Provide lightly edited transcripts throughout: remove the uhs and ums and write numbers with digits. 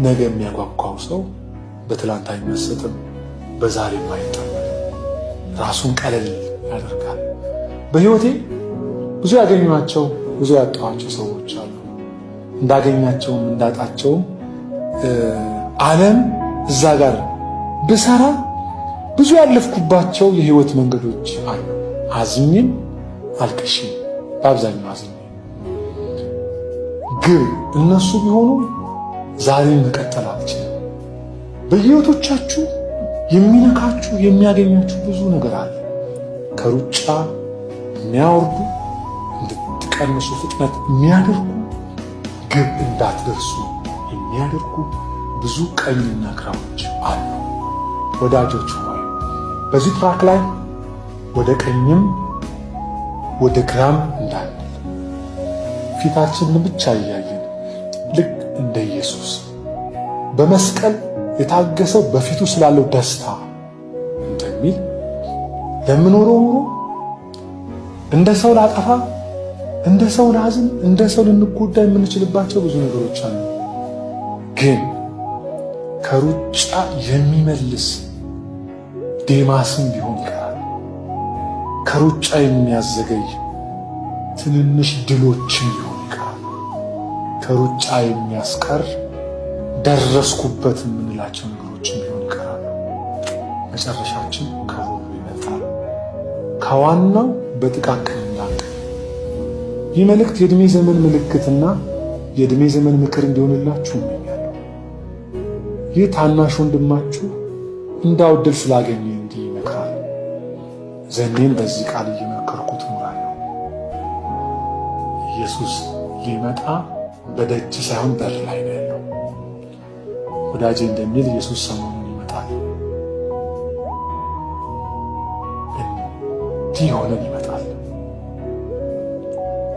ነገ የሚያጓጓው ሰው በትላንት አይመሰጥም፣ በዛሬም አይታመንም። ራሱን ቀለል ያደርጋል። በህይወቴ ብዙ ያገኟቸው ብዙ ያጣኋቸው ሰዎች አሉ። እንዳገኛቸውም እንዳጣቸውም ዓለም እዛ ጋር ብሰራ ብዙ ያለፍኩባቸው የህይወት መንገዶች አሉ። አዝኜም አልቅሼም በአብዛኛው አዝኜ ግን እነሱ ቢሆኑ ዛሬን መቀጠል አልችልም። በህይወቶቻችሁ የሚነካችሁ የሚያገኛችሁ ብዙ ነገር አለ። ከሩጫ የሚያወርዱ እንድትቀንሱ ፍጥነት የሚያደርጉ ግብ እንዳትደርሱ የሚያደርጉ ብዙ ቀኝና ግራዎች አሉ። ወዳጆች ሆይ በዚህ ትራክ ላይ ወደ ቀኝም ወደ ግራም እንዳንል ፊታችንን ብቻ እያየን ልክ እንደ ኢየሱስ በመስቀል የታገሰው በፊቱ ስላለው ደስታ እንደሚል ለምኖረው ኑሮ እንደ ሰው ላጠፋ፣ እንደ ሰው ላዝን፣ እንደ ሰው ልንጎዳ የምንችልባቸው ብዙ ነገሮች አሉ። ግን ከሩጫ የሚመልስ ዴማስም ቢሆን ይቀራል። ከሩጫ የሚያዘገይ ትንንሽ ድሎችም ቢሆን ይቀራል። ከሩጫ የሚያስቀር ደረስኩበት የምንላቸው ነገሮችም ቢሆን ይቀራሉ። መጨረሻችን ከሁሉ ይበልጣል። ከዋናው በጥቃቅን እንዳንቀር። ይህ መልእክት የዕድሜ ዘመን ምልክትና የዕድሜ ዘመን ምክር እንዲሆንላችሁ እመኛለሁ። ይህ ታናሽ ወንድማችሁ እንዳው ዕድል ስላገኘ እንዲህ ይመክራል። ዘኔን በዚህ ቃል እየመከርኩት እኖራለሁ። ኢየሱስ ሊመጣ በደጅ ሳይሆን በር ላይ ነው ያለው። ወዳጄ እንደሚል ኢየሱስ ሰሞኑን ይመጣል። እንዲህ ሆነን ይመጣል።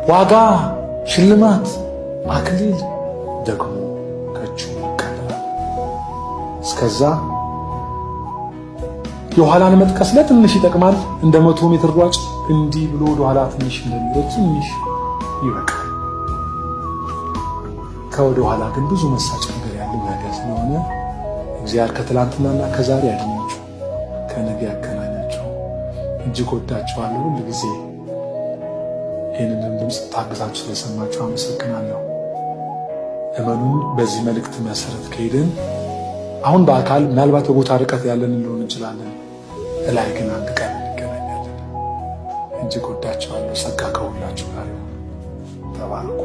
ዋጋ፣ ሽልማት፣ አክሊል ደግሞ ከእጁ ይቀበላል። እስከዛ የኋላን መጥቀስ ለትንሽ ይጠቅማል። እንደ 100 ሜትር ሯጭ እንዲህ ብሎ ወደ ኋላ ትንሽ እንደሚሮጥ ትንሽ ይበቃል። ከወደ ኋላ ግን ብዙ መሳጭ ነገር ያለው ነገር ስለሆነ እግዚአብሔር ከትላንትናና ከዛሬ ያገኛችሁ ከነገ ያገናኛችሁ። እጅግ ወዳችኋለሁ። ሁል ጊዜ ይህንን ድምፅ ታግዛችሁ ስለሰማችሁ አመሰግናለሁ። እመኑን በዚህ መልእክት መሰረት ከሄድን አሁን በአካል ምናልባት በቦታ ርቀት ያለን ሊሆን እንችላለን። እላይ ግን አንድ ቀን እንገናኛለን። እጅግ ወዳችኋለሁ። ጸጋ ከሁላችሁ ጋር ይሁን። ተባረኩ።